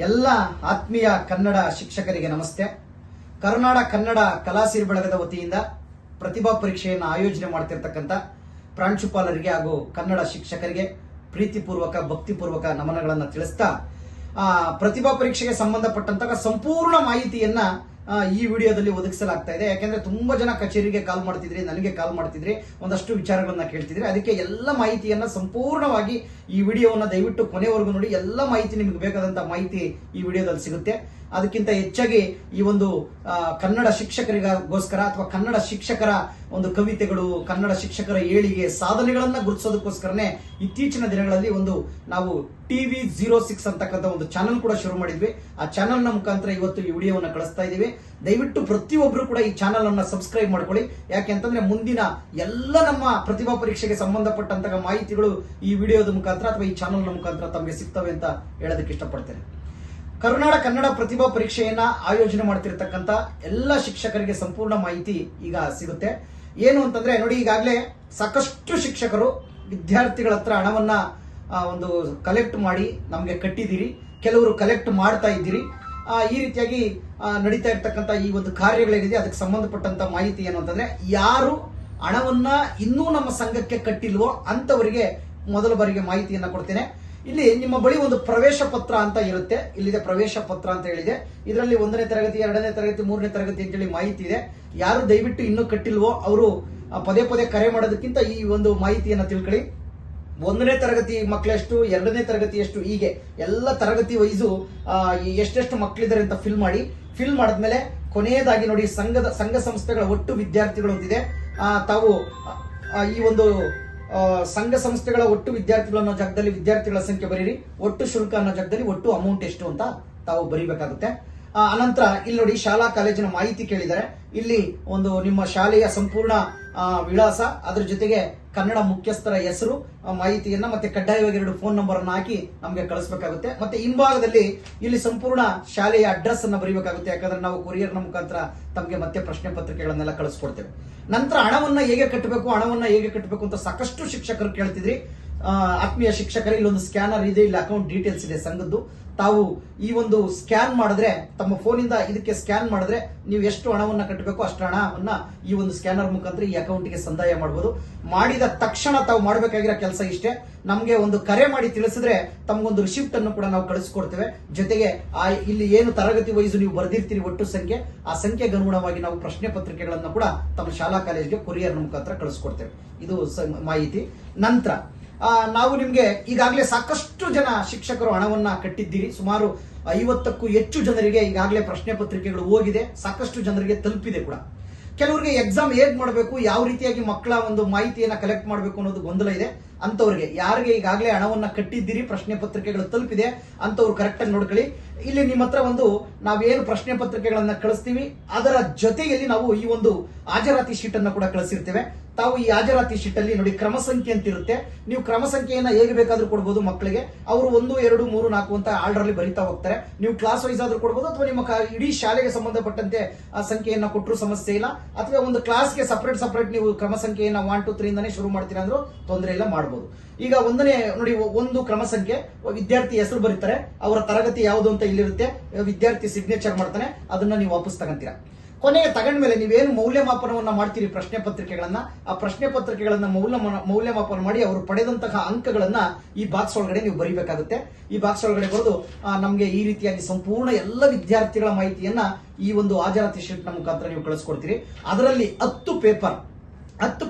ಎಲ್ಲ ಆತ್ಮೀಯ ಕನ್ನಡ ಶಿಕ್ಷಕರಿಗೆ ನಮಸ್ತೆ. ಕರ್ನಾಟಕ ಕನ್ನಡ ಕಲಾಸಿರಿ ಬಳಗದ ವತಿಯಿಂದ ಪ್ರತಿಭಾ ಪರೀಕ್ಷೆಯನ್ನು ಆಯೋಜನೆ ಮಾಡ್ತಿರ್ತಕ್ಕಂಥ ಪ್ರಾಂಶುಪಾಲರಿಗೆ ಹಾಗೂ ಕನ್ನಡ ಶಿಕ್ಷಕರಿಗೆ ಪ್ರೀತಿಪೂರ್ವಕ ಭಕ್ತಿಪೂರ್ವಕ ನಮನಗಳನ್ನು ತಿಳಿಸ್ತಾ ಪ್ರತಿಭಾ ಪರೀಕ್ಷೆಗೆ ಸಂಬಂಧಪಟ್ಟಂತಹ ಸಂಪೂರ್ಣ ಮಾಹಿತಿಯನ್ನ ಈ ವಿಡಿಯೋದಲ್ಲಿ ಒದಗಿಸಲಾಗ್ತಾ ಇದೆ. ಯಾಕೆಂದ್ರೆ ತುಂಬಾ ಜನ ಕಚೇರಿಗೆ ಕಾಲ್ ಮಾಡ್ತಿದ್ರಿ, ನನಗೆ ಕಾಲ್ ಮಾಡ್ತಿದ್ರಿ, ಒಂದಷ್ಟು ವಿಚಾರಗಳನ್ನ ಕೇಳ್ತಿದ್ರಿ. ಅದಕ್ಕೆ ಎಲ್ಲ ಮಾಹಿತಿಯನ್ನ ಸಂಪೂರ್ಣವಾಗಿ ಈ ವಿಡಿಯೋವನ್ನ ದಯವಿಟ್ಟು ಕೊನೆವರೆಗೂ ನೋಡಿ. ಎಲ್ಲ ಮಾಹಿತಿ ನಿಮಗೆ ಬೇಕಾದಂತ ಮಾಹಿತಿ ಈ ವಿಡಿಯೋದಲ್ಲಿ ಸಿಗುತ್ತೆ. ಅದಕ್ಕಿಂತ ಹೆಚ್ಚಾಗಿ ಈ ಒಂದು ಕನ್ನಡ ಶಿಕ್ಷಕರಿಗೋಸ್ಕರ ಅಥವಾ ಕನ್ನಡ ಶಿಕ್ಷಕರ ಒಂದು ಕವಿತೆಗಳು, ಕನ್ನಡ ಶಿಕ್ಷಕರ ಏಳಿಗೆ ಸಾಧನೆಗಳನ್ನ ಗುರುತಿಸೋದಕ್ಕೋಸ್ಕರನೇ ಇತ್ತೀಚಿನ ದಿನಗಳಲ್ಲಿ ಒಂದು ನಾವು ಟಿವಿ 06 ಅಂತಕ್ಕಂಥ ಒಂದು ಚಾನಲ್ ಕೂಡ ಶುರು ಮಾಡಿದ್ವಿ. ಆ ಚಾನಲ್ ನ ಮುಖಾಂತರ ಇವತ್ತು ಈ ವಿಡಿಯೋವನ್ನ ಕಳಿಸ್ತಾ ಇದೀವಿ. ದಯವಿಟ್ಟು ಪ್ರತಿಯೊಬ್ಬರು ಕೂಡ ಈ ಚಾನಲ್ ಅನ್ನ ಸಬ್ಸ್ಕ್ರೈಬ್ ಮಾಡ್ಕೊಳ್ಳಿ. ಯಾಕೆಂತಂದ್ರೆ ಮುಂದಿನ ಎಲ್ಲ ನಮ್ಮ ಪ್ರತಿಭಾ ಪರೀಕ್ಷೆಗೆ ಸಂಬಂಧಪಟ್ಟಂತಹ ಮಾಹಿತಿಗಳು ಈ ವಿಡಿಯೋದ ಮುಖಾಂತರ ಅಥವಾ ಈ ಚಾನಲ್ ನ ಮುಖಾಂತರ ತಮಗೆ ಸಿಗ್ತವೆ ಅಂತ ಹೇಳೋದಕ್ಕೆ ಇಷ್ಟಪಡ್ತೇನೆ. ಕರ್ನಾಟಕ ಕನ್ನಡ ಪ್ರತಿಭಾ ಪರೀಕ್ಷೆಯನ್ನ ಆಯೋಜನೆ ಮಾಡ್ತಿರ್ತಕ್ಕಂಥ ಎಲ್ಲ ಶಿಕ್ಷಕರಿಗೆ ಸಂಪೂರ್ಣ ಮಾಹಿತಿ ಈಗ ಸಿಗುತ್ತೆ. ಏನು ಅಂತಂದ್ರೆ ನೋಡಿ, ಈಗಾಗಲೇ ಸಾಕಷ್ಟು ಶಿಕ್ಷಕರು ವಿದ್ಯಾರ್ಥಿಗಳ ಹತ್ರ ಹಣವನ್ನ ಒಂದು ಕಲೆಕ್ಟ್ ಮಾಡಿ ನಮಗೆ ಕಟ್ಟಿದ್ದೀರಿ, ಕೆಲವರು ಕಲೆಕ್ಟ್ ಮಾಡ್ತಾ ಇದ್ದೀರಿ. ಈ ರೀತಿಯಾಗಿ ನಡೀತಾ ಇರ್ತಕ್ಕಂಥ ಈ ಒಂದು ಕಾರ್ಯಗಳೇನಿದೆ ಅದಕ್ಕೆ ಸಂಬಂಧಪಟ್ಟಂತ ಮಾಹಿತಿ ಏನು ಅಂತಂದ್ರೆ, ಯಾರು ಹಣವನ್ನ ಇನ್ನೂ ನಮ್ಮ ಸಂಘಕ್ಕೆ ಕಟ್ಟಿಲ್ವೋ ಅಂತವರಿಗೆ ಮೊದಲ ಬಾರಿಗೆ ಮಾಹಿತಿಯನ್ನ ಕೊಡ್ತೇನೆ. ಇಲ್ಲಿ ನಿಮ್ಮ ಬಳಿ ಒಂದು ಪ್ರವೇಶ ಪತ್ರ ಅಂತ ಇರುತ್ತೆ. ಇಲ್ಲಿದೆ ಪ್ರವೇಶ ಪತ್ರ ಅಂತ ಹೇಳಿದೆ. ಇದರಲ್ಲಿ 1ನೇ ತರಗತಿ, 2ನೇ ತರಗತಿ, 3ನೇ ತರಗತಿ ಅಂತೇಳಿ ಮಾಹಿತಿ ಇದೆ. ಯಾರು ದಯವಿಟ್ಟು ಇನ್ನೂ ಕಟ್ಟಿಲ್ವೋ ಅವರು ಪದೇ ಪದೇ ಕರೆ ಮಾಡೋದಕ್ಕಿಂತ ಈ ಒಂದು ಮಾಹಿತಿಯನ್ನ ತಿಳ್ಕೊಳ್ಳಿ. 1ನೇ ತರಗತಿ ಮಕ್ಕಳೆಷ್ಟು, 2ನೇ ತರಗತಿ ಎಷ್ಟು, ಹೀಗೆ ಎಲ್ಲ ತರಗತಿ ವೈಸು ಎಷ್ಟೆಷ್ಟು ಮಕ್ಕಳಿದ್ದಾರೆ ಅಂತ ಫಿಲ್ ಮಾಡಿ. ಫಿಲ್ ಮಾಡಿದ್ಮೇಲೆ ಕೊನೆಯದಾಗಿ ನೋಡಿ, ಸಂಘ ಸಂಸ್ಥೆಗಳ ಒಟ್ಟು ವಿದ್ಯಾರ್ಥಿಗಳು ಅಂತಿದೆ. ತಾವು ಈ ಒಂದು ಸಂಘ ಸಂಸ್ಥೆಗಳ ಒಟ್ಟು ವಿದ್ಯಾರ್ಥಿಗಳು ಅನ್ನೋ ಜಾಗದಲ್ಲಿ ವಿದ್ಯಾರ್ಥಿಗಳ ಸಂಖ್ಯೆ ಬರೀರಿ, ಒಟ್ಟು ಶುಲ್ಕ ಅನ್ನೋ ಜಾಗದಲ್ಲಿ ಒಟ್ಟು ಅಮೌಂಟ್ ಎಷ್ಟು ಅಂತ ತಾವು ಬರೀಬೇಕಾಗುತ್ತೆ. ಅನಂತರ ಇಲ್ಲಿ ನೋಡಿ, ಶಾಲಾ ಕಾಲೇಜಿನ ಮಾಹಿತಿ ಕೇಳಿದ್ದಾರೆ. ಇಲ್ಲಿ ಒಂದು ನಿಮ್ಮ ಶಾಲೆಯ ಸಂಪೂರ್ಣ ವಿಳಾಸ, ಅದ್ರ ಜೊತೆಗೆ ಕನ್ನಡ ಮುಖ್ಯಸ್ಥರ ಹೆಸರು, ಮಾಹಿತಿಯನ್ನ ಮತ್ತೆ ಕಡ್ಡಾಯವಾಗಿ 2 ಫೋನ್ ನಂಬರ್ ಅನ್ನು ಹಾಕಿ ನಮಗೆ ಕಳಿಸಬೇಕಾಗುತ್ತೆ. ಮತ್ತೆ ಹಿಂಭಾಗದಲ್ಲಿ ಇಲ್ಲಿ ಸಂಪೂರ್ಣ ಶಾಲೆಯ ಅಡ್ರೆಸ್ ಅನ್ನ ಬರೀಬೇಕಾಗುತ್ತೆ. ಯಾಕಂದ್ರೆ ನಾವು ಕೊರಿಯರ್ ನ ಮುಖಾಂತರ ತಮಗೆ ಮತ್ತೆ ಪ್ರಶ್ನೆ ಪತ್ರಿಕೆಗಳನ್ನೆಲ್ಲ ಕಳಿಸ್ಕೊಡ್ತೇವೆ. ನಂತರ ಹಣವನ್ನ ಹೇಗೆ ಕಟ್ಟಬೇಕು ಅಂತ ಸಾಕಷ್ಟು ಶಿಕ್ಷಕರು ಕೇಳ್ತಿದ್ರಿ. ಆತ್ಮೀಯ ಶಿಕ್ಷಕರು, ಇಲ್ಲೊಂದು ಸ್ಕ್ಯಾನರ್ ಇದೆ, ಇಲ್ಲಿ ಅಕೌಂಟ್ ಡೀಟೇಲ್ಸ್ ಇದೆ ಸಂಘದ್ದು. ತಾವು ಈ ಒಂದು ಸ್ಕ್ಯಾನ್ ಮಾಡಿದ್ರೆ, ತಮ್ಮ ಫೋನಿಂದ ಇದಕ್ಕೆ ಸ್ಕ್ಯಾನ್ ಮಾಡಿದ್ರೆ ನೀವು ಎಷ್ಟು ಹಣವನ್ನ ಕಟ್ಟಬೇಕು ಅಷ್ಟು ಹಣವನ್ನ ಈ ಒಂದು ಸ್ಕ್ಯಾನರ್ ಮುಖಾಂತರ ಈ ಅಕೌಂಟ್ಗೆ ಸಂದಾಯ ಮಾಡಬಹುದು. ಮಾಡಿದ ತಕ್ಷಣ ತಾವು ಮಾಡಬೇಕಾಗಿರೋ ಕೆಲಸ ಇಷ್ಟೇ. ನಮಗೆ ಒಂದು ಕರೆ ಮಾಡಿ ತಿಳಿಸಿದ್ರೆ ತಮಗೊಂದು ರಿಸಿಪ್ಟ್ ಅನ್ನು ಕೂಡ ನಾವು ಕಳಿಸ್ಕೊಡ್ತೇವೆ. ಜೊತೆಗೆ ಇಲ್ಲಿ ಏನು ತರಗತಿ ವೈಸು ನೀವು ಬರೆದಿರ್ತೀರಿ ಒಟ್ಟು ಸಂಖ್ಯೆ, ಆ ಸಂಖ್ಯೆಗೆ ಅನುಗುಣವಾಗಿ ನಾವು ಪ್ರಶ್ನೆ ಪತ್ರಿಕೆಗಳನ್ನು ಕೂಡ ತಮ್ಮ ಶಾಲಾ ಕಾಲೇಜಿಗೆ ಕೊರಿಯರ್ ಮುಖಾಂತರ ಕಳಿಸ್ಕೊಡ್ತೇವೆ. ಇದು ಮಾಹಿತಿ. ನಂತರ ನಾವು ನಿಮ್ಗೆ ಈಗಾಗಲೇ ಸಾಕಷ್ಟು ಜನ ಶಿಕ್ಷಕರು ಹಣವನ್ನ ಕಟ್ಟಿದ್ದೀರಿ. ಸುಮಾರು 50ಕ್ಕೂ ಹೆಚ್ಚು ಜನರಿಗೆ ಈಗಾಗಲೇ ಪ್ರಶ್ನೆ ಪತ್ರಿಕೆಗಳು ಹೋಗಿದೆ, ಸಾಕಷ್ಟು ಜನರಿಗೆ ತಲುಪಿದೆ ಕೂಡ. ಕೆಲವರಿಗೆ ಎಕ್ಸಾಮ್ ಹೇಗ್ ಮಾಡಬೇಕು, ಯಾವ ರೀತಿಯಾಗಿ ಮಕ್ಕಳ ಒಂದು ಮಾಹಿತಿಯನ್ನ ಕಲೆಕ್ಟ್ ಮಾಡಬೇಕು ಅನ್ನೋದು ಗೊಂದಲ ಇದೆ. ಅಂತವ್ರಿಗೆ, ಯಾರಿಗೆ ಈಗಾಗಲೇ ಹಣವನ್ನ ಕಟ್ಟಿದ್ದೀರಿ, ಪ್ರಶ್ನೆ ಪತ್ರಿಕೆಗಳು ತಲುಪಿದೆ ಅಂತವ್ರು ಕರೆಕ್ಟ್ ಆಗಿ ನೋಡ್ಕೊಳ್ಳಿ. ಇಲ್ಲಿ ನಿಮ್ಮ ಹತ್ರ ಒಂದು ನಾವೇನು ಪ್ರಶ್ನೆ ಪತ್ರಿಕೆಗಳನ್ನ ಕಳಿಸ್ತೀವಿ, ಅದರ ಜೊತೆಯಲ್ಲಿ ನಾವು ಈ ಒಂದು ಹಾಜರಾತಿ ಶೀಟ್ ಅನ್ನ ಕೂಡ ಕಳಿಸಿರ್ತೇವೆ. ತಾವು ಈ ಹಾಜರಾತಿ ಶೀಟ್ ಅಲ್ಲಿ ನೋಡಿ, ಕ್ರಮ ಸಂಖ್ಯೆ ಅಂತ ಇರುತ್ತೆ. ನೀವು ಕ್ರಮ ಸಂಖ್ಯೆಯನ್ನ ಹೇಗೆ ಬೇಕಾದ್ರೂ ಕೊಡಬಹುದು ಮಕ್ಕಳಿಗೆ. ಅವರು 1, 2, 3, 4 ಅಂತ ಆರ್ಡರ್ ಅಲ್ಲಿ ಬರೀತಾ ಹೋಗ್ತಾರೆ. ನೀವು ಕ್ಲಾಸ್ ವೈಸ್ ಆದ್ರೂ ಕೊಡಬಹುದು, ಅಥವಾ ನಿಮ್ಮ ಇಡೀ ಶಾಲೆಗೆ ಸಂಬಂಧಪಟ್ಟಂತೆ ಆ ಸಂಖ್ಯೆಯನ್ನ ಕೊಟ್ಟರು ಸಮಸ್ಯೆ ಇಲ್ಲ. ಅಥವಾ ಒಂದು ಕ್ಲಾಸ್ಗೆ ಸಪರೇಟ್ ನೀವು ಕ್ರಮ ಸಂಖ್ಯೆಯನ್ನ 1, 2, 3 ಇಂದಾನೆ ಶುರು ಮಾಡ್ತೀರಾ ಅಂದ್ರೂ ತೊಂದರೆ ಇಲ್ಲ, ಮಾಡಬಹುದು. ಈಗ 1ನೇ ನೋಡಿ, ಒಂದು ಕ್ರಮ ಸಂಖ್ಯೆ, ವಿದ್ಯಾರ್ಥಿ ಹೆಸರು ಬರೀತಾರೆ, ಅವರ ತರಗತಿ ಯಾವುದು ಅಂತ ಇಲ್ಲಿರುತ್ತೆ, ವಿದ್ಯಾರ್ಥಿ ಸಿಗ್ನೇಚರ್ ಮಾಡ್ತಾನೆ, ಅದನ್ನ ನೀವು ವಾಪಸ್ ತಗೊಂತೀರಾ. ಕೊನೆಗೆ ತಗೊಂಡ್ಮೇಲೆ ನೀವೇನು ಮೌಲ್ಯಮಾಪನವನ್ನ ಮಾಡ್ತೀರಿ ಪ್ರಶ್ನೆ ಪತ್ರಿಕೆಗಳನ್ನ, ಆ ಪ್ರಶ್ನೆ ಪತ್ರಿಕೆಗಳನ್ನ ಮೌಲ್ಯಮಾಪನ ಮಾಡಿ ಅವರು ಪಡೆದಂತಹ ಅಂಕಗಳನ್ನ ಈ ಬಾಕ್ಸ್ ಒಳಗಡೆ ನೀವು ಬರೀಬೇಕಾಗುತ್ತೆ. ಈ ಬಾಕ್ಸ್ ಒಳಗಡೆ ಬರೆದು ನಮ್ಗೆ ಈ ರೀತಿಯಾಗಿ ಸಂಪೂರ್ಣ ಎಲ್ಲ ವಿದ್ಯಾರ್ಥಿಗಳ ಮಾಹಿತಿಯನ್ನ ಈ ಒಂದು ಹಾಜರಾತಿ ಶೀಟ್ ನ ಮುಖಾಂತರ ನೀವು ಕಳಿಸ್ಕೊಡ್ತೀರಿ. ಅದರಲ್ಲಿ 10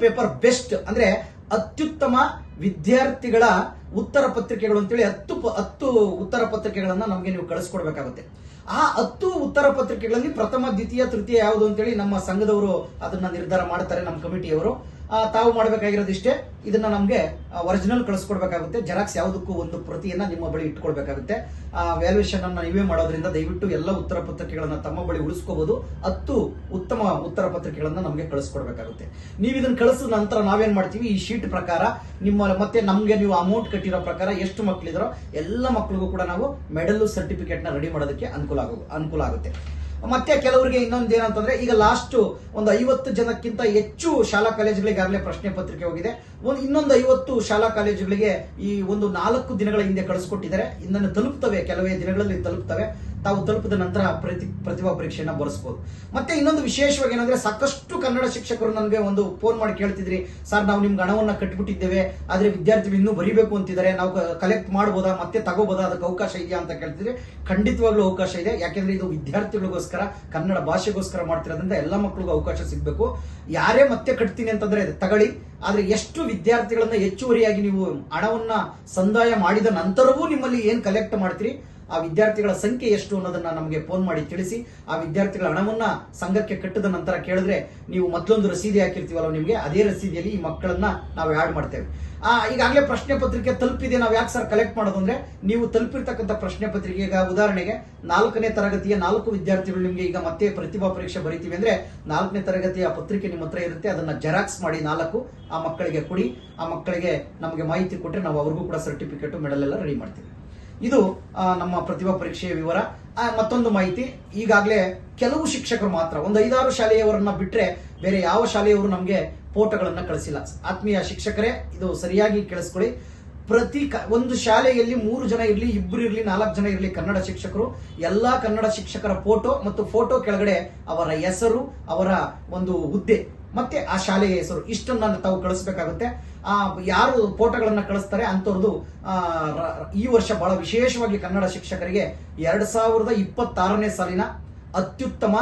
ಪೇಪರ್ ಬೆಸ್ಟ್ ಅಂದ್ರೆ ಅತ್ಯುತ್ತಮ ವಿದ್ಯಾರ್ಥಿಗಳ ಉತ್ತರ ಪತ್ರಿಕೆಗಳು ಅಂತೇಳಿ 10 ಉತ್ತರ ಪತ್ರಿಕೆಗಳನ್ನ ನಮಗೆ ನೀವು ಕಳಿಸ್ಕೊಡ್ಬೇಕಾಗುತ್ತೆ. ಆ 10 ಉತ್ತರ ಪತ್ರಿಕೆಗಳಲ್ಲಿ ಪ್ರಥಮ, ದ್ವಿತೀಯ, ತೃತೀಯ ಯಾವುದು ಅಂತೇಳಿ ನಮ್ಮ ಸಂಘದವರು ಅದನ್ನ ನಿರ್ಧಾರ ಮಾಡ್ತಾರೆ, ನಮ್ಮ ಕಮಿಟಿಯವರು. ತಾವು ಮಾಡಬೇಕಾಗಿರೋದಿಷ್ಟೇ, ಇದನ್ನ ನಮ್ಗೆ ಒರಿಜಿನಲ್ ಕಳಿಸ್ಕೊಡ್ಬೇಕಾಗುತ್ತೆ. ಜೆರಾಕ್ಸ್ ಯಾವುದಕ್ಕೂ ಒಂದು ಪ್ರತಿಯನ್ನ ನಿಮ್ಮ ಬಳಿ ಇಟ್ಕೊಳ್ಬೇಕಾಗುತ್ತೆ. ವ್ಯಾಲ್ಯೂಯೇಷನ್ ಅನ್ನ ನೀವೇ ಮಾಡೋದ್ರಿಂದ ದಯವಿಟ್ಟು ಎಲ್ಲ ಉತ್ತರ ಪತ್ರಿಕೆಗಳನ್ನ ತಮ್ಮ ಬಳಿ ಉಳಿಸ್ಕೋಬಹುದು. 10 ಉತ್ತಮ ಉತ್ತರ ಪತ್ರಿಕೆಗಳನ್ನ ನಮಗೆ ಕಳಿಸ್ಕೊಡ್ಬೇಕಾಗುತ್ತೆ. ನೀವು ಇದನ್ನ ಕಳಿಸಿದ ನಂತರ ನಾವೇನ್ ಮಾಡ್ತೀವಿ, ಈ ಶೀಟ್ ಪ್ರಕಾರ ನಿಮ್ಮ ಮತ್ತೆ ನಮ್ಗೆ ನೀವು ಅಮೌಂಟ್ ಕಟ್ಟಿರೋ ಪ್ರಕಾರ ಎಷ್ಟು ಮಕ್ಕಳಿದಾರೋ ಎಲ್ಲ ಮಕ್ಕಳಿಗೂ ಕೂಡ ನಾವು ಮೆಡಲ್ ಸರ್ಟಿಫಿಕೇಟ್ ನ ರೆಡಿ ಮಾಡೋದಕ್ಕೆ ಅನುಕೂಲ ಆಗುತ್ತೆ. ಮತ್ತೆ ಕೆಲವರಿಗೆ ಇನ್ನೊಂದು ಏನಂತಂದ್ರೆ, ಈಗ ಲಾಸ್ಟ್ ಒಂದು 50 ಜನಕ್ಕಿಂತ ಹೆಚ್ಚು ಶಾಲಾ ಕಾಲೇಜುಗಳಿಗಾಗಲೇ ಪ್ರಶ್ನೆ ಪತ್ರಿಕೆ ಹೋಗಿದೆ. ಇನ್ನೊಂದು 50 ಶಾಲಾ ಕಾಲೇಜುಗಳಿಗೆ ಈ ಒಂದು 4 ದಿನಗಳ ಹಿಂದೆ ಕಳಿಸ್ಕೊಟ್ಟಿದ್ದಾರೆ. ಇನ್ನನ್ನು ತಲುಪ್ತವೆ, ಕೆಲವೇ ದಿನಗಳಲ್ಲಿ ತಲುಪ್ತವೆ. ತಾವು ತಲುಪಿದ ನಂತರ ಪ್ರತಿಭಾ ಪರೀಕ್ಷೆಯನ್ನ ಬರೆಸಬಹುದು. ಮತ್ತೆ ಇನ್ನೊಂದು ವಿಶೇಷವಾಗಿ ಏನಂದ್ರೆ, ಸಾಕಷ್ಟು ಕನ್ನಡ ಶಿಕ್ಷಕರು ನನಗೆ ಒಂದು ಫೋನ್ ಮಾಡಿ ಕೇಳ್ತಿದ್ರಿ, ಸರ್ ನಾವು ನಿಮ್ಗೆ ಹಣವನ್ನ ಕಟ್ಬಿಟ್ಟಿದ್ದೇವೆ, ಆದ್ರೆ ವಿದ್ಯಾರ್ಥಿಗಳು ಇನ್ನೂ ಬರಿಬೇಕು ಅಂತಿದ್ದಾರೆ, ನಾವು ಕಲೆಕ್ಟ್ ಮಾಡಬಹುದಾ, ಮತ್ತೆ ತಗೋಬಹುದಾ, ಅದಕ್ಕೆ ಅವಕಾಶ ಇದೆಯಾ ಅಂತ ಕೇಳ್ತಿದ್ರೆ, ಖಂಡಿತವಾಗ್ಲೂ ಅವಕಾಶ ಇದೆ. ಯಾಕೆಂದ್ರೆ ಇದು ವಿದ್ಯಾರ್ಥಿಗಳಿಗೋಸ್ಕರ, ಕನ್ನಡ ಭಾಷೆಗೋಸ್ಕರ ಮಾಡ್ತಿರೋದ್ರಿಂದ ಎಲ್ಲ ಮಕ್ಕಳಿಗೂ ಅವಕಾಶ ಸಿಗಬೇಕು. ಯಾರೇ ಮತ್ತೆ ಕಟ್ತೀನಿ ಅಂತಂದ್ರೆ ತಗೊಳ್ಳಿ, ಆದ್ರೆ ಎಷ್ಟು ವಿದ್ಯಾರ್ಥಿಗಳನ್ನ ಹೆಚ್ಚುವರಿಯಾಗಿ ನೀವು ಹಣವನ್ನ ಸಂದಾಯ ಮಾಡಿದ ನಂತರವೂ ನಿಮ್ಮಲ್ಲಿ ಏನ್ ಕಲೆಕ್ಟ್ ಮಾಡ್ತೀರಿ, ಆ ವಿದ್ಯಾರ್ಥಿಗಳ ಸಂಖ್ಯೆ ಎಷ್ಟು ಅನ್ನೋದನ್ನ ನಮಗೆ ಫೋನ್ ಮಾಡಿ ತಿಳಿಸಿ. ಆ ವಿದ್ಯಾರ್ಥಿಗಳ ಹಣವನ್ನ ಸಂಘಕ್ಕೆ ಕಟ್ಟಿದ ನಂತರ ಕೇಳಿದ್ರೆ, ನೀವು ಮತ್ತೊಂದು ರಸೀದಿ ಹಾಕಿರ್ತೀವಲ್ಲ ನಿಮ್ಗೆ, ಅದೇ ರಸೀದಿಯಲ್ಲಿ ಈ ಮಕ್ಕಳನ್ನ ನಾವು ಆಡ್ ಮಾಡ್ತೇವೆ. ಈಗಾಗಲೇ ಪ್ರಶ್ನೆ ಪತ್ರಿಕೆ ತಲುಪಿದೆ, ನಾವು ಯಾಕೆ ಸರ್ ಕಲೆಕ್ಟ್ ಮಾಡೋದು ಅಂದ್ರೆ, ನೀವು ತಲುಪಿರ್ತಕ್ಕಂಥ ಪ್ರಶ್ನೆ ಪತ್ರಿಕೆ, ಈಗ ಉದಾಹರಣೆಗೆ 4ನೇ ತರಗತಿಯ 4 ವಿದ್ಯಾರ್ಥಿಗಳು ನಿಮ್ಗೆ ಈಗ ಮತ್ತೆ ಪ್ರತಿಭಾ ಪರೀಕ್ಷೆ ಬರೀತೀವಿ ಅಂದ್ರೆ, 4ನೇ ತರಗತಿಯ ಪತ್ರಿಕೆ ನಿಮ್ಮ ಹತ್ರ ಇರುತ್ತೆ, ಅದನ್ನ ಜೆರಾಕ್ಸ್ ಮಾಡಿ 4 ಆ ಮಕ್ಕಳಿಗೆ ಕೊಡಿ. ಆ ಮಕ್ಕಳಿಗೆ ನಮಗೆ ಮಾಹಿತಿ ಕೊಟ್ಟರೆ ನಾವು ಅವ್ರಿಗೂ ಕೂಡ ಸರ್ಟಿಫಿಕೇಟ್, ಮೆಡಲ್ ಎಲ್ಲ ರೆಡಿ ಮಾಡ್ತೀವಿ. ಇದು ನಮ್ಮ ಪ್ರತಿಭಾ ಪರೀಕ್ಷೆಯ ವಿವರ. ಮತ್ತೊಂದು ಮಾಹಿತಿ, ಈಗಾಗಲೇ ಕೆಲವು ಶಿಕ್ಷಕರು ಮಾತ್ರ, ಒಂದು 5-6 ಶಾಲೆಯವರನ್ನ ಬಿಟ್ರೆ ಬೇರೆ ಯಾವ ಶಾಲೆಯವರು ನಮಗೆ ಫೋಟೋಗಳನ್ನ ಕಳಿಸಿಲ್ಲ. ಆತ್ಮೀಯ ಶಿಕ್ಷಕರೇ, ಇದು ಸರಿಯಾಗಿ ಕೇಳಿಸ್ಕೊಳ್ಳಿ. ಒಂದು ಶಾಲೆಯಲ್ಲಿ 3 ಜನ ಇರಲಿ, 2 ಇರಲಿ, 4 ಜನ ಇರಲಿ, ಕನ್ನಡ ಶಿಕ್ಷಕರು, ಎಲ್ಲಾ ಕನ್ನಡ ಶಿಕ್ಷಕರ ಫೋಟೋ ಮತ್ತು ಫೋಟೋ ಕೆಳಗಡೆ ಅವರ ಹೆಸರು, ಅವರ ಒಂದು ಹುದ್ದೆ ಮತ್ತೆ ಆ ಶಾಲೆಯ ಹೆಸರು, ಇಷ್ಟನ್ನ ತಾವು ಕಳಿಸ್ಬೇಕಾಗುತ್ತೆ. ಯಾರು ಫೋಟೋಗಳನ್ನ ಕಳಿಸ್ತಾರೆ ಅಂತವ್ರದ್ದು ಈ ವರ್ಷ ಬಹಳ ವಿಶೇಷವಾಗಿ ಕನ್ನಡ ಶಿಕ್ಷಕರಿಗೆ 2026ನೇ ಸಾಲಿನ ಅತ್ಯುತ್ತಮ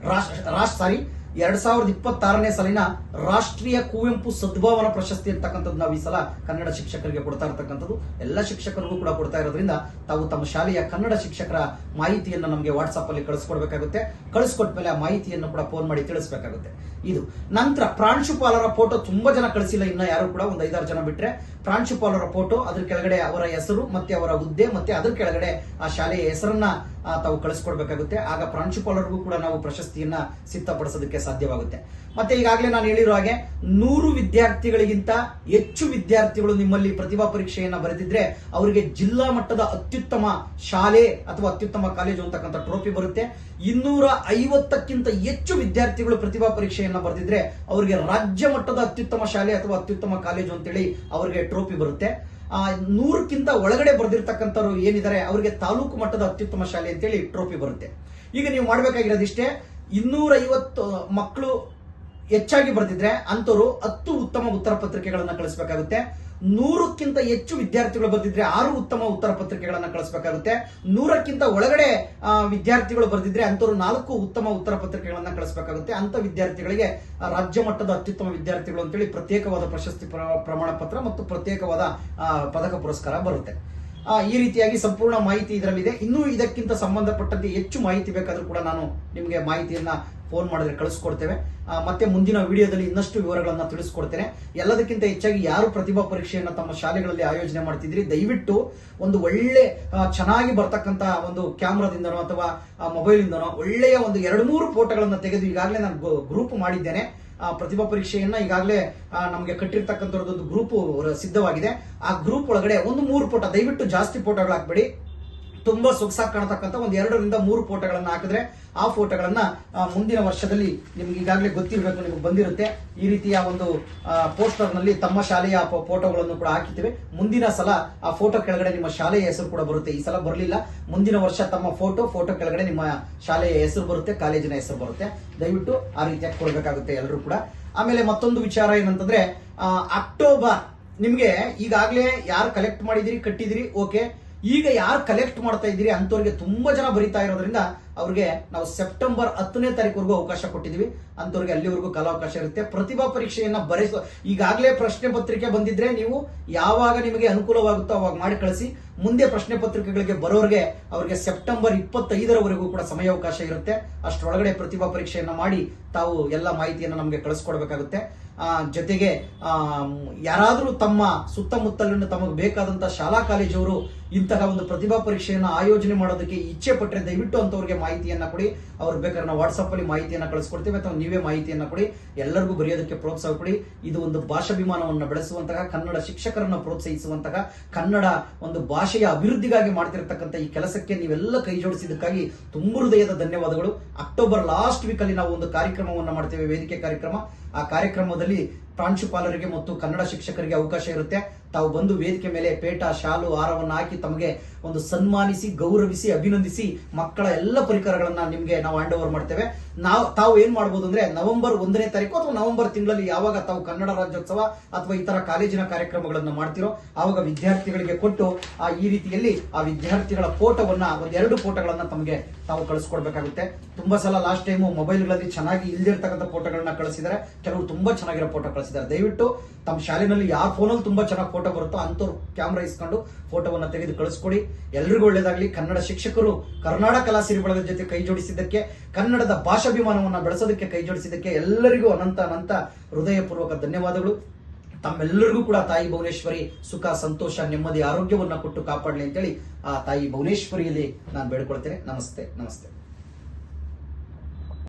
2026ನೇ ಸಾಲಿನ ರಾಷ್ಟ್ರೀಯ ಕುವೆಂಪು ಸದ್ಭಾವನಾ ಪ್ರಶಸ್ತಿ ಅಂತಕ್ಕಂಥದ್ದು ನಾವು ಈ ಸಲ ಕನ್ನಡ ಶಿಕ್ಷಕರಿಗೆ ಕೊಡ್ತಾ ಇರತಕ್ಕಂಥದ್ದು. ಎಲ್ಲ ಶಿಕ್ಷಕರಿಗೂ ಕೂಡ ಕೊಡ್ತಾ ಇರೋದ್ರಿಂದ ತಾವು ತಮ್ಮ ಶಾಲೆಯ ಕನ್ನಡ ಶಿಕ್ಷಕರ ಮಾಹಿತಿಯನ್ನು ನಮಗೆ ವಾಟ್ಸ್ಆಪ್ ಅಲ್ಲಿ ಕಳಿಸ್ಕೊಡ್ಬೇಕಾಗುತ್ತೆ. ಕಳಿಸ್ಕೊಟ್ಮೇಲೆ ಆ ಮಾಹಿತಿಯನ್ನು ಕೂಡ ಫೋನ್ ಮಾಡಿ ತಿಳಿಸಬೇಕಾಗುತ್ತೆ. ಇದು ನಂತರ ಪ್ರಾಂಶುಪಾಲರ ಫೋಟೋ ತುಂಬಾ ಜನ ಕಳಿಸಿಲ್ಲ, ಇನ್ನ ಯಾರು ಕೂಡ, ಒಂದು 5-6 ಜನ ಬಿಟ್ರೆ. ಪ್ರಾಂಶುಪಾಲರ ಫೋಟೋ, ಅದ್ರ ಕೆಳಗಡೆ ಅವರ ಹೆಸರು ಮತ್ತೆ ಅವರ ಹುದ್ದೆ ಮತ್ತೆ ಅದ್ರ ಕೆಳಗಡೆ ಆ ಶಾಲೆಯ ಹೆಸರನ್ನ ತಾವು ಕಳಿಸ್ಕೊಡ್ಬೇಕಾಗುತ್ತೆ. ಆಗ ಪ್ರಾಂಶುಪಾಲರಿಗೂ ಕೂಡ ನಾವು ಪ್ರಶಸ್ತಿಯನ್ನ ಸಿದ್ಧಪಡಿಸೋದಕ್ಕೆ ಸಾಧ್ಯವಾಗುತ್ತೆ. ಮತ್ತೆ ಈಗಾಗಲೇ ನಾನು ಹೇಳಿರೋ ಹಾಗೆ 100 ವಿದ್ಯಾರ್ಥಿಗಳಿಗಿಂತ ಹೆಚ್ಚು ವಿದ್ಯಾರ್ಥಿಗಳು ನಿಮ್ಮಲ್ಲಿ ಪ್ರತಿಭಾ ಪರೀಕ್ಷೆಯನ್ನ ಬರೆದಿದ್ರೆ ಅವರಿಗೆ ಜಿಲ್ಲಾ ಮಟ್ಟದ ಅತ್ಯುತ್ತಮ ಶಾಲೆ ಅಥವಾ ಅತ್ಯುತ್ತಮ ಕಾಲೇಜು ಅಂತಕ್ಕಂಥ ಟ್ರೋಫಿ ಬರುತ್ತೆ. 250ಕ್ಕಿಂತ ಹೆಚ್ಚು ವಿದ್ಯಾರ್ಥಿಗಳು ಪ್ರತಿಭಾ ಪರೀಕ್ಷೆಯನ್ನ ಬರೆದಿದ್ರೆ ಅವರಿಗೆ ರಾಜ್ಯ ಮಟ್ಟದ ಅತ್ಯುತ್ತಮ ಶಾಲೆ ಅಥವಾ ಅತ್ಯುತ್ತಮ ಕಾಲೇಜು ಅಂತೇಳಿ ಅವರಿಗೆ ಟ್ರೋಫಿ ಬರುತ್ತೆ. 100ಕ್ಕಿಂತ ಒಳಗಡೆ ಬರೆದಿರ್ತಕ್ಕಂಥವ್ರು ಏನಿದ್ದಾರೆ ಅವರಿಗೆ ತಾಲೂಕು ಮಟ್ಟದ ಅತ್ಯುತ್ತಮ ಶಾಲೆ ಅಂತೇಳಿ ಟ್ರೋಫಿ ಬರುತ್ತೆ. ಈಗ ನೀವು ಮಾಡಬೇಕಾಗಿರೋದಿಷ್ಟೇ, 250 ಮಕ್ಕಳು ಹೆಚ್ಚಾಗಿ ಬರೆದಿದ್ರೆ ಅಂತವರು 10 ಉತ್ತಮ ಉತ್ತರ ಪತ್ರಿಕೆಗಳನ್ನ ಕಳಿಸಬೇಕಾಗುತ್ತೆ. 100ಕ್ಕಿಂತ ಹೆಚ್ಚು ವಿದ್ಯಾರ್ಥಿಗಳು ಬರೆದಿದ್ರೆ 6 ಉತ್ತಮ ಉತ್ತರ ಪತ್ರಿಕೆಗಳನ್ನ ಕಳಿಸಬೇಕಾಗುತ್ತೆ. 100ಕ್ಕಿಂತ ಒಳಗಡೆ ವಿದ್ಯಾರ್ಥಿಗಳು ಬರೆದಿದ್ರೆ ಅಂತವರು 4 ಉತ್ತಮ ಉತ್ತರ ಪತ್ರಿಕೆಗಳನ್ನ ಕಳಿಸಬೇಕಾಗುತ್ತೆ. ಅಂತ ವಿದ್ಯಾರ್ಥಿಗಳಿಗೆ ರಾಜ್ಯ ಮಟ್ಟದ ಅತ್ಯುತ್ತಮ ವಿದ್ಯಾರ್ಥಿಗಳು ಅಂತೇಳಿ ಪ್ರತ್ಯೇಕವಾದ ಪ್ರಶಸ್ತಿ ಪ್ರಮಾಣ ಪತ್ರ ಮತ್ತು ಪ್ರತ್ಯೇಕವಾದ ಪದಕ ಪುರಸ್ಕಾರ ಬರುತ್ತೆ. ಈ ರೀತಿಯಾಗಿ ಸಂಪೂರ್ಣ ಮಾಹಿತಿ ಇದರಲ್ಲಿದೆ. ಇನ್ನೂ ಇದಕ್ಕಿಂತ ಸಂಬಂಧಪಟ್ಟಂತೆ ಹೆಚ್ಚು ಮಾಹಿತಿ ಬೇಕಾದ್ರೂ ಕೂಡ ನಾನು ನಿಮಗೆ ಮಾಹಿತಿಯನ್ನ ಫೋನ್ ಮಾಡಿದ್ರೆ ಕಳಿಸ್ಕೊಡ್ತೇವೆ. ಮತ್ತೆ ಮುಂದಿನ ವಿಡಿಯೋದಲ್ಲಿ ಇನ್ನಷ್ಟು ವಿವರಗಳನ್ನ ತಿಳಿಸ್ಕೊಡ್ತೇನೆ. ಎಲ್ಲದಕ್ಕಿಂತ ಹೆಚ್ಚಾಗಿ ಯಾರು ಪ್ರತಿಭಾ ಪರೀಕ್ಷೆಯನ್ನ ತಮ್ಮ ಶಾಲೆಗಳಲ್ಲಿ ಆಯೋಜನೆ ಮಾಡ್ತಿದ್ರಿ, ದಯವಿಟ್ಟು ಒಂದು ಒಳ್ಳೆ ಚೆನ್ನಾಗಿ ಬರ್ತಕ್ಕಂತ ಒಂದು ಕ್ಯಾಮ್ರಾದಿಂದನೋ ಅಥವಾ ಮೊಬೈಲ್ ಇಂದನೋ ಒಳ್ಳೆಯ ಒಂದು 2-3 ಫೋಟೋಗಳನ್ನ ತೆಗೆದು, ಈಗಾಗಲೇ ನಾನು ಗ್ರೂಪ್ ಮಾಡಿದ್ದೇನೆ. ಪ್ರತಿಭಾ ಪರೀಕ್ಷೆಯನ್ನ ಈಗಾಗಲೇ ನಮಗೆ ಕಟ್ಟಿರ್ತಕ್ಕಂಥದ್ದು ಗ್ರೂಪ್ ಸಿದ್ಧವಾಗಿದೆ. ಆ ಗ್ರೂಪ್ ಒಳಗಡೆ ಒಂದು 3 ಫೋಟೋ, ದಯವಿಟ್ಟು ಜಾಸ್ತಿ ಫೋಟೋಗಳು ಹಾಕ್ಬೇಡಿ, ತುಂಬಾ ಸೊಗಸಾಗಿ ಕಾಣತಕ್ಕಂಥ ಒಂದು 2-3 ಫೋಟೋಗಳನ್ನ ಹಾಕಿದ್ರೆ ಆ ಫೋಟೋಗಳನ್ನ ಮುಂದಿನ ವರ್ಷದಲ್ಲಿ ನಿಮ್ಗೆ ಈಗಾಗಲೇ ಗೊತ್ತಿರಬೇಕು, ನಿಮ್ಗೆ ಬಂದಿರುತ್ತೆ. ಈ ರೀತಿಯ ಒಂದು ಪೋಸ್ಟರ್ ನಲ್ಲಿ ತಮ್ಮ ಶಾಲೆಯ ಫೋಟೋಗಳನ್ನು ಕೂಡ ಹಾಕಿದ್ದೇವೆ. ಮುಂದಿನ ಸಲ ಆ ಫೋಟೋ ಕೆಳಗಡೆ ನಿಮ್ಮ ಶಾಲೆಯ ಹೆಸರು ಕೂಡ ಬರುತ್ತೆ. ಈ ಸಲ ಬರಲಿಲ್ಲ, ಮುಂದಿನ ವರ್ಷ ತಮ್ಮ ಫೋಟೋ ಕೆಳಗಡೆ ನಿಮ್ಮ ಶಾಲೆಯ ಹೆಸರು ಬರುತ್ತೆ, ಕಾಲೇಜಿನ ಹೆಸರು ಬರುತ್ತೆ. ದಯವಿಟ್ಟು ಆ ರೀತಿಯಾಗಿ ಕೊಡಬೇಕಾಗುತ್ತೆ ಎಲ್ಲರೂ ಕೂಡ. ಆಮೇಲೆ ಮತ್ತೊಂದು ವಿಚಾರ ಏನಂತಂದ್ರೆ, ಅಕ್ಟೋಬರ್ ನಿಮ್ಗೆ ಈಗಾಗಲೇ ಯಾರು ಕಲೆಕ್ಟ್ ಮಾಡಿದಿರಿ, ಕಟ್ಟಿದಿರಿ, ಓಕೆ. ಈಗ ಯಾರು ಕಲೆಕ್ಟ್ ಮಾಡ್ತಾ ಇದ್ದೀರಿ ಅಂತವ್ರಿಗೆ ತುಂಬಾ ಜನ ಬರೀತಾ ಇರೋದ್ರಿಂದ ಅವ್ರಿಗೆ ನಾವು ಸೆಪ್ಟೆಂಬರ್ 10ನೇ ತಾರೀಕುವರೆಗೂ ಅವಕಾಶ ಕೊಟ್ಟಿದ್ವಿ. ಅಂತವ್ರಿಗೆ ಅಲ್ಲಿವರೆಗೂ ಕಾಲಾವಕಾಶ ಇರುತ್ತೆ. ಪ್ರತಿಭಾ ಪರೀಕ್ಷೆಯನ್ನ ಈಗಾಗಲೇ ಪ್ರಶ್ನೆ ಪತ್ರಿಕೆ ಬಂದಿದ್ರೆ ನೀವು ಯಾವಾಗ ನಿಮಗೆ ಅನುಕೂಲವಾಗುತ್ತೋ ಅವಾಗ ಮಾಡಿ ಕಳಿಸಿ. ಮುಂದೆ ಪ್ರಶ್ನೆ ಪತ್ರಿಕೆಗಳಿಗೆ ಬರೋರಿಗೆ ಅವರಿಗೆ ಸೆಪ್ಟೆಂಬರ್ 25ರವರೆಗೂ ಕೂಡ ಸಮಯಾವಕಾಶ ಇರುತ್ತೆ. ಅಷ್ಟರೊಳಗಡೆ ಪ್ರತಿಭಾ ಪರೀಕ್ಷೆಯನ್ನ ಮಾಡಿ ತಾವು ಎಲ್ಲ ಮಾಹಿತಿಯನ್ನು ನಮಗೆ ಕಳಿಸ್ಕೊಡ್ಬೇಕಾಗುತ್ತೆ. ಜೊತೆಗೆ ಯಾರಾದರೂ ತಮ್ಮ ಸುತ್ತಮುತ್ತಲಿನ ತಮಗೆ ಬೇಕಾದಂತಹ ಶಾಲಾ ಕಾಲೇಜವರು ಇಂತಹ ಒಂದು ಪ್ರತಿಭಾ ಪರೀಕ್ಷೆಯನ್ನು ಆಯೋಜನೆ ಮಾಡೋದಕ್ಕೆ ಇಚ್ಛೆ ಪಟ್ಟರೆ ದಯವಿಟ್ಟು ಅಂತವ್ರಿಗೆ ಮಾಹಿತಿಯನ್ನ ಕೊಡಿ. ಅವ್ರು ಬೇಕಾದ್ರೆ ನಾವು ವಾಟ್ಸ್ಆಪ್ ಅಲ್ಲಿ ಮಾಹಿತಿಯನ್ನ ಕಳಿಸ್ಕೊಡ್ತೀವಿ, ಅಥವಾ ನೀವೇ ಮಾಹಿತಿಯನ್ನ ಕೊಡಿ. ಎಲ್ಲರಿಗೂ ಬರೆಯೋದಕ್ಕೆ ಪ್ರೋತ್ಸಾಹ ಕೊಡಿ. ಇದು ಒಂದು ಭಾಷಾಭಿಮಾನವನ್ನು ಬೆಳೆಸುವಂತಹ, ಕನ್ನಡ ಶಿಕ್ಷಕರನ್ನ ಪ್ರೋತ್ಸಾಹಿಸುವಂತಹ, ಕನ್ನಡ ಒಂದು ಭಾಷೆಯ ಅಭಿವೃದ್ಧಿಗಾಗಿ ಮಾಡ್ತಿರ್ತಕ್ಕಂಥ ಈ ಕೆಲಸಕ್ಕೆ ನೀವೆಲ್ಲ ಕೈ ಜೋಡಿಸಿದ್ದಕ್ಕಾಗಿ ತುಂಬ ಹೃದಯದ ಧನ್ಯವಾದಗಳು. ಅಕ್ಟೋಬರ್ ಲಾಸ್ಟ್ ವೀಕ್ ಅಲ್ಲಿ ನಾವು ಒಂದು ಕಾರ್ಯಕ್ರಮವನ್ನು ಮಾಡ್ತೇವೆ, ವೇದಿಕೆ ಕಾರ್ಯಕ್ರಮ. ಆ ಕಾರ್ಯಕ್ರಮದಲ್ಲಿ ಪ್ರಾಂಶುಪಾಲರಿಗೆ ಮತ್ತು ಕನ್ನಡ ಶಿಕ್ಷಕರಿಗೆ ಅವಕಾಶ ಇರುತ್ತೆ. ತಾವು ಬಂದು ವೇದಿಕೆ ಮೇಲೆ ಪೇಟ, ಶಾಲು, ಹಾರವನ್ನು ಹಾಕಿ ತಮಗೆ ಒಂದು ಸನ್ಮಾನಿಸಿ, ಗೌರವಿಸಿ, ಅಭಿನಂದಿಸಿ ಮಕ್ಕಳ ಎಲ್ಲ ಪರಿಕರಗಳನ್ನ ನಿಮ್ಗೆ ನಾವು ಹ್ಯಾಂಡ್ ಓವರ್ ಮಾಡ್ತೇವೆ. ತಾವು ಏನ್ ಮಾಡಬಹುದು ಅಂದ್ರೆ ನವೆಂಬರ್ 1ನೇ ತಾರೀಕು ಅಥವಾ ನವೆಂಬರ್ ತಿಂಗಳಲ್ಲಿ ಯಾವಾಗ ತಾವು ಕನ್ನಡ ರಾಜ್ಯೋತ್ಸವ ಅಥವಾ ಈ ತರ ಕಾಲೇಜಿನ ಕಾರ್ಯಕ್ರಮಗಳನ್ನ ಮಾಡ್ತಿರೋ ಆವಾಗ ವಿದ್ಯಾರ್ಥಿಗಳಿಗೆ ಕೊಟ್ಟು ಈ ರೀತಿಯಲ್ಲಿ ಆ ವಿದ್ಯಾರ್ಥಿಗಳ ಫೋಟೋವನ್ನ, ಒಂದೆರಡು ಫೋಟೋಗಳನ್ನ ತಮಗೆ ತಾವು ಕಳಿಸ್ಕೊಡ್ಬೇಕಾಗುತ್ತೆ. ತುಂಬಾ ಸಲ ಲಾಸ್ಟ್ ಟೈಮು ಮೊಬೈಲ್ಗಳಲ್ಲಿ ಚೆನ್ನಾಗಿ ಇಲ್ದಿರ್ತಕ್ಕಂಥ ಫೋಟೋಗಳನ್ನ ಕಳಿಸಿದ್ದಾರೆ, ಕೆಲವರು ತುಂಬಾ ಚೆನ್ನಾಗಿರೋ ಫೋಟೋ ಕಳಿಸಿದ್ದಾರೆ. ದಯವಿಟ್ಟು ತಮ್ಮ ಶಾಲೆನಲ್ಲಿ ಯಾವ ಫೋನಲ್ಲಿ ತುಂಬಾ ಚೆನ್ನಾಗಿ ಫೋಟೋ ಬರುತ್ತೋ ಅಂತವ್ರು ಕ್ಯಾಮ್ರಾ ಇಸ್ಕೊಂಡು ಫೋಟೋವನ್ನ ತೆಗೆದು ಕಳಿಸ್ಕೊಡಿ. ಎಲ್ರಿಗೂ ಒಳ್ಳೇದಾಗ್ಲಿ. ಕನ್ನಡ ಶಿಕ್ಷಕರು ಕರ್ನಾಟಕ ಕಲಾ ಸಿರಿಬಳಗದ ಜೊತೆ ಕೈ ಜೋಡಿಸಿದ್ದಕ್ಕೆ, ಕನ್ನಡದ ಭಾಷಾಭಿಮಾನವನ್ನ ಬೆಳೆಸೋದಕ್ಕೆ ಕೈ ಜೋಡಿಸಿದ್ದಕ್ಕೆ ಎಲ್ಲರಿಗೂ ಅನಂತ ಹೃದಯಪೂರ್ವಕ ಧನ್ಯವಾದಗಳು. ತಮ್ಮೆಲ್ಲರಿಗೂ ಕೂಡ ತಾಯಿ ಭುವನೇಶ್ವರಿ ಸುಖ, ಸಂತೋಷ, ನೆಮ್ಮದಿ, ಆರೋಗ್ಯವನ್ನ ಕೊಟ್ಟು ಕಾಪಾಡಲಿ ಅಂತೇಳಿ ಆ ತಾಯಿ ಭುವನೇಶ್ವರಿಯಲ್ಲಿ ನಾನು ಬೇಡ್ಕೊಳ್ತೇನೆ. ನಮಸ್ತೆ.